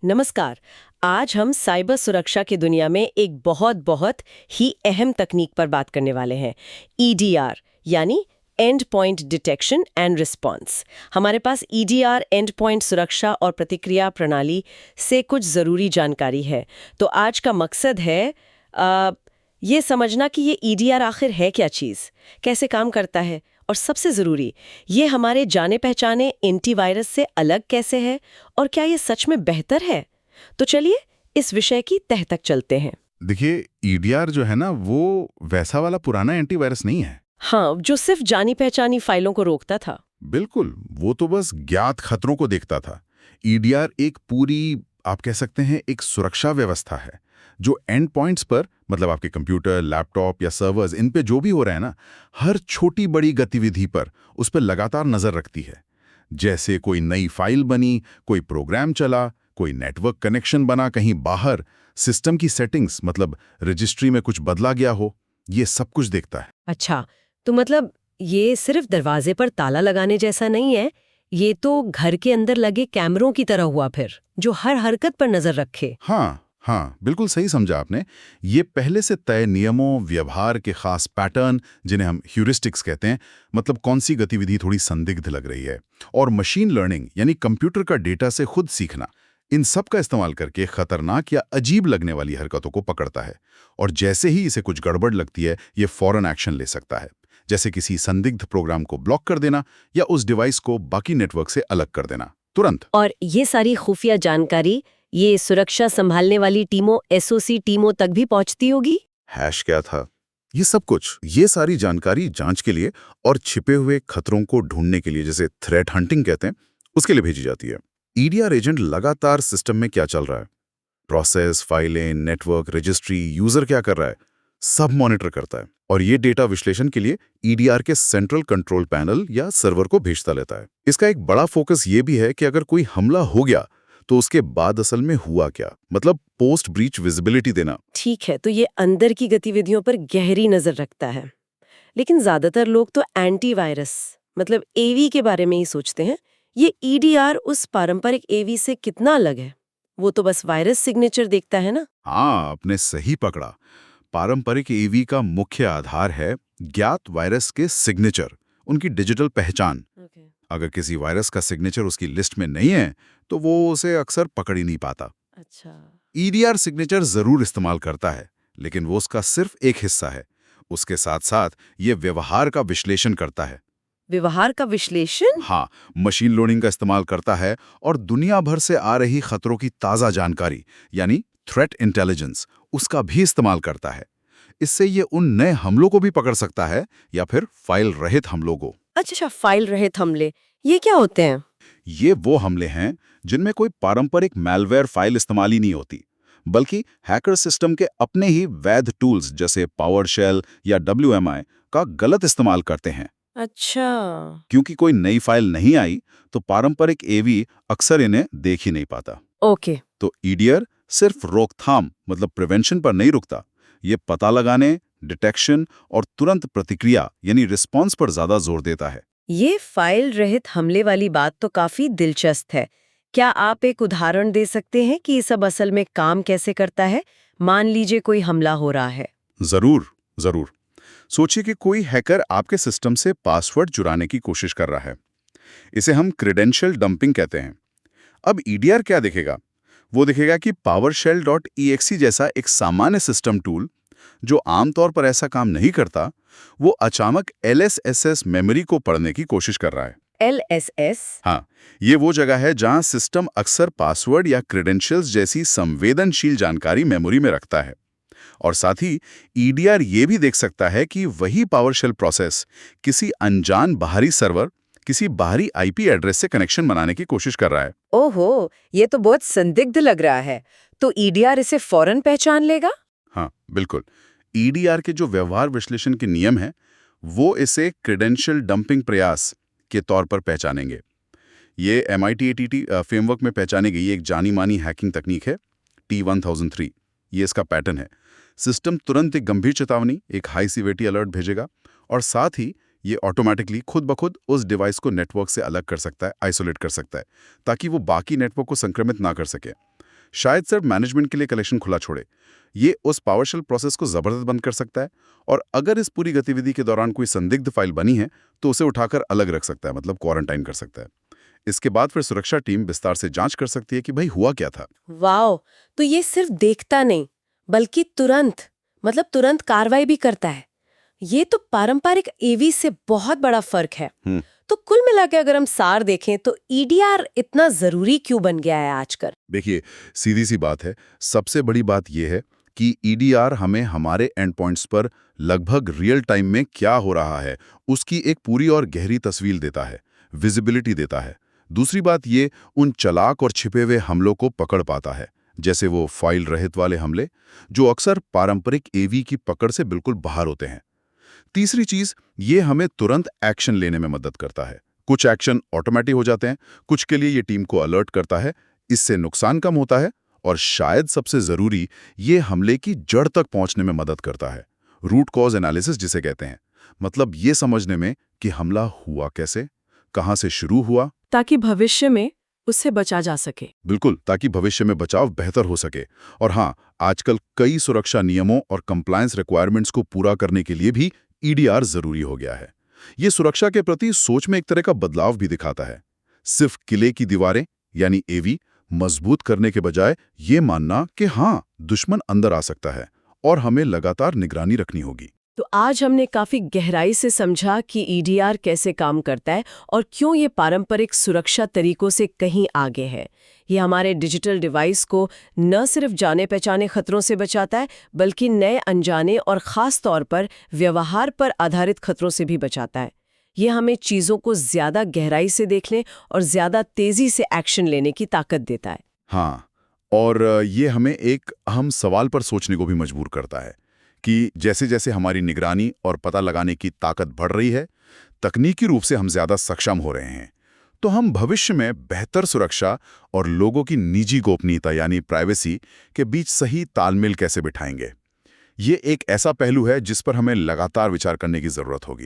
नमस्कार। आज हम साइबर सुरक्षा की दुनिया में एक बहुत बहुत ही अहम तकनीक पर बात करने वाले हैं। ईडीआर यानी and point detection and response. हमारे पास ईडीआर एंड पॉइंट सुरक्षा और प्रतिक्रिया प्रणाली से कुछ ज़रूरी जानकारी है। तो आज का मकसद है ये समझना कि ये ईडीआर आखिर है क्या चीज़, कैसे काम करता है और सबसे ज़रूरी, ये हमारे जाने पहचाने एंटीवायरस से अलग कैसे है और क्या ये सच में बेहतर है। तो चलिए इस विषय की तह तक चलते हैं। देखिए, ईडीआर जो है ना, वो वैसा वाला पुराना एंटीवायरस नहीं है। हाँ, जो सिर्फ जानी पहचानी फाइलों को रोकता था। बिल्कुल, वो तो बस ज्ञात खतरों को देखता था। ईडीआर एक पूरी, आप कह सकते हैं, एक सुरक्षा व्यवस्था है जो एंड पॉइंट्स पर, मतलब आपके कंप्यूटर, लैपटॉप या सर्वर्स, इन पे जो भी हो रहा है ना, हर छोटी बड़ी गतिविधि पर उस पर लगातार नजर रखती है। जैसे कोई नई फाइल बनी, कोई प्रोग्राम चला, कोई नेटवर्क कनेक्शन बना कहीं बाहर, सिस्टम की सेटिंग्स, मतलब रजिस्ट्री में कुछ बदला गया हो, ये सब कुछ देखता है। अच्छा, तो मतलब ये सिर्फ दरवाजे पर ताला लगाने जैसा नहीं है, ये तो घर के अंदर लगे कैमरों की तरह हुआ फिर, जो हर हरकत पर नजर रखे। हाँ हाँ, बिल्कुल सही समझा आपने। ये पहले से तय नियमों, व्यवहार के खास पैटर्न, जिन्हें हम ह्यूरिस्टिक्स कहते हैं, मतलब कौन सी गतिविधि थोड़ी संदिग्ध लग रही है, और मशीन लर्निंग यानी कंप्यूटर का डेटा से खुद सीखना, इन सब का इस्तेमाल करके खतरनाक या अजीब लगने वाली हरकतों को पकड़ता है। और जैसे ही इसे कुछ गड़बड़ लगती है, ये फौरन एक्शन ले सकता है, जैसे किसी संदिग्ध प्रोग्राम को ब्लॉक कर देना या उस डिवाइस को बाकी नेटवर्क से अलग कर देना, तुरंत। और ये सारी खुफिया जानकारी ये सुरक्षा संभालने वाली टीमों, एसओसी टीमों तक भी पहुंचती होगी। हैश क्या था, ये सब कुछ, ये सारी जानकारी जांच के लिए और छिपे हुए खतरों को ढूंढने के लिए, जैसे थ्रेट हंटिंग कहते हैं, उसके लिए भेजी जाती है। ईडीआर एजेंट लगातार सिस्टम में क्या चल रहा है, प्रोसेस, फाइलें, नेटवर्क, रजिस्ट्री, यूजर क्या कर रहा है, सब मॉनिटर करता है। और ये डेटा विश्लेषण के लिए ईडीआर के सेंट्रल कंट्रोल पैनल या सर्वर को भेजता लेता है। इसका एक बड़ा फोकस ये भी है कि अगर कोई हमला हो गया तो उसके बाद असल में हुआ क्या, मतलब पोस्ट ब्रीच विजिबिलिटी देना। ठीक है, तो ये अंदर की गतिविधियों पर गहरी नजर रखता है। लेकिन ज्यादातर लोग तो एंटीवायरस मतलब एवी के बारे में ही सोचते हैं। ये ईडीआर उस पारंपरिक एवी से कितना अलग है? वो तो बस वायरस सिग्नेचर देखता है ना। हाँ, आपने सही पकड़ा। पारंपरिक एवी का मुख्य आधार है ज्ञात वायरस के सिग्नेचर, उनकी डिजिटल पहचान। अगर किसी वायरस का सिग्नेचर उसकी लिस्ट में नहीं है तो वो उसे अक्सर पकड़ ही नहीं पाता। अच्छा। ईडीआर सिग्नेचर जरूर इस्तेमाल करता है, लेकिन वो उसका सिर्फ एक हिस्सा है। उसके साथ साथ ये व्यवहार का विश्लेषण करता है। व्यवहार का विश्लेषण? हाँ, मशीन लर्निंग का इस्तेमाल करता है और दुनिया भर से आ रही खतरों की ताज़ा जानकारी, यानी थ्रेट इंटेलिजेंस, उसका भी इस्तेमाल करता है। इससे ये उन नए हमलों को भी पकड़ सकता है या फिर फाइल रहित हमलों को। अच्छा, फाइल रहित हमले ये क्या होते हैं? ये वो हमले हैं जिनमें कोई पारंपरिक मैलवेयर फाइल इस्तेमाल ही नहीं होती, बल्कि हैकर सिस्टम के अपने ही वैध टूल्स जैसे पावरशेल या डब्ल्यूएमआई का गलत इस्तेमाल करते हैं। अच्छा। क्योंकि कोई नई फाइल नहीं आई तो पारंपरिक एवी अक्सर इन्हें देख ही नहीं पाता। ओके। तो ईडीआर सिर्फ रोकथाम, मतलब प्रिवेंशन पर नहीं रुकता, ये पता लगाने, डिटेक्शन और तुरंत प्रतिक्रिया यानी रिस्पॉन्स पर ज्यादा जोर देता है। ये फाइल रहित हमले वाली बात तो काफी दिलचस्प है। क्या आप एक उदाहरण दे सकते हैं कि ये सब असल में काम कैसे करता है? मान लीजिए कोई हमला हो रहा है। जरूर, जरूर। सोचिए कि कोई हैकर आपके सिस्टम से पासवर्ड चुराने की कोशिश कर रहा है। इसे हम क्रेडेंशियल डंपिंग कहते हैं। अब ईडीआर क्या दिखेगा? वो दिखेगा कि PowerShell.exe जैसा एक सामान्य सिस्टम टूल, जो आमतौर पर ऐसा काम नहीं करता, वो अचानक LSSS मेमोरी को पढ़ने की कोशिश कर रहा है। LSS? हाँ, ये वो जगह है जहां सिस्टम अक्सर पासवर्ड या क्रेडेंशियल्स जैसी संवेदनशील जानकारी मेमोरी में रखता है। और साथ ही ईडीआर ये भी देख सकता है कि वही पावरशेल प्रोसेस किसी अनजान बाहरी सर्वर, किसी बाहरी आईपी एड्रेस से कनेक्शन बनाने की कोशिश कर रहा है। ओहो, ये तो बहुत संदिग्ध लग रहा है। तो ईडीआर इसे फौरन पहचान लेगा? हाँ, बिल्कुल। ईडीआर के जो व्यवहार विश्लेषण के नियम हैं, वो इसे क्रेडेंशियल डंपिंग प्रयास के तौर पर पहचानेंगे। ये MIT-ATT फ्रेमवर्क में पहचानी गई एक जानी मानी हैकिंग तकनीक है, T1003। ये इसका पैटर्न है। सिस्टम तुरंत एक गंभीर चेतावनी, एक हाई सिवियरिटी अलर्ट भेजेगा, और साथ ही ये ऑटोमेटिकली खुद ब खुद उस डिवाइस को नेटवर्क से अलग कर सकता है, आइसोलेट कर सकता है, ताकि वो बाकी नेटवर्क को संक्रमित ना कर सके। शायद सिर्फ मैनेजमेंट के लिए कलेक्शन खुला छोड़े। ये उस पावरशेल प्रोसेस को जबरदस्त बंद कर सकता है, और अगर इस पूरी गतिविधि के दौरान कोई संदिग्ध फाइल बनी है तो उसे उठाकर अलग रख सकता है, मतलब क्वारंटाइन कर सकता है। इसके बाद फिर सुरक्षा टीम विस्तार से जांच कर सकती है कि भाई हुआ क्या था। वाओ, तो ये सिर्फ देखता नहीं बल्कि तुरंत कार्रवाई भी करता है। ये तो पारंपरिक एवी से बहुत बड़ा फर्क है। तो कुल मिला के अगर हम सार देखें तो ईडीआर इतना जरूरी क्यों बन गया है आजकल? देखिए, सीधी सी बात है, सबसे बड़ी बात यह है कि ईडीआर हमें हमारे एंड पॉइंट्स पर लगभग रियल टाइम में क्या हो रहा है उसकी एक पूरी और गहरी तस्वीर देता है, विजिबिलिटी देता है। दूसरी बात ये उन चालाक और छिपे हुए हमलों को पकड़ पाता है, जैसे वो फाइल रहित वाले हमले, जो अक्सर पारंपरिक एवी की पकड़ से बिल्कुल बाहर होते हैं। तीसरी चीज, ये हमें तुरंत एक्शन लेने में मदद करता है। कुछ एक्शन ऑटोमेटिक हो जाते हैं, कुछ के लिए ये टीम को अलर्ट करता है, इससे नुकसान कम होता है, और शायद सबसे जरूरी, ये हमले की जड़ तक पहुंचने में मदद करता है। रूट कॉज एनालिसिस जिसे कहते हैं, मतलब ये समझने में कि हमला हुआ कैसे, कहां से शुरू हुआ, ताकि भविष्य में उससे बचा जा सके। बिल्कुल, ताकि भविष्य में बचाव बेहतर हो सके। और हाँ, आजकल कई सुरक्षा नियमों और कंप्लायंस रिक्वायरमेंट्स को पूरा करने के लिए भी ईडीआर जरूरी हो गया है। ये सुरक्षा के प्रति सोच में एक तरह का बदलाव भी दिखाता है। सिर्फ किले की दीवारें यानी एवी मजबूत करने के बजाय ये मानना कि हाँ, दुश्मन अंदर आ सकता है और हमें लगातार निगरानी रखनी होगी। तो आज हमने काफी गहराई से समझा कि ईडीआर कैसे काम करता है और क्यों ये पारंपरिक सुरक्षा तरीकों से कहीं आगे है। ये हमारे डिजिटल डिवाइस को न सिर्फ जाने पहचाने खतरों से बचाता है, बल्कि नए अनजाने और खास तौर पर व्यवहार पर आधारित खतरों से भी बचाता है। ये हमें चीजों को ज्यादा गहराई से देखने और ज्यादा तेजी से एक्शन लेने की ताकत देता है। हाँ, और ये हमें एक अहम सवाल पर सोचने को भी मजबूर करता है कि जैसे जैसे हमारी निगरानी और पता लगाने की ताकत बढ़ रही है, तकनीकी रूप से हम ज्यादा सक्षम हो रहे हैं, तो हम भविष्य में बेहतर सुरक्षा और लोगों की निजी गोपनीयता यानी प्राइवेसी के बीच सही तालमेल कैसे बिठाएंगे। ये एक ऐसा पहलू है जिस पर हमें लगातार विचार करने की जरूरत होगी।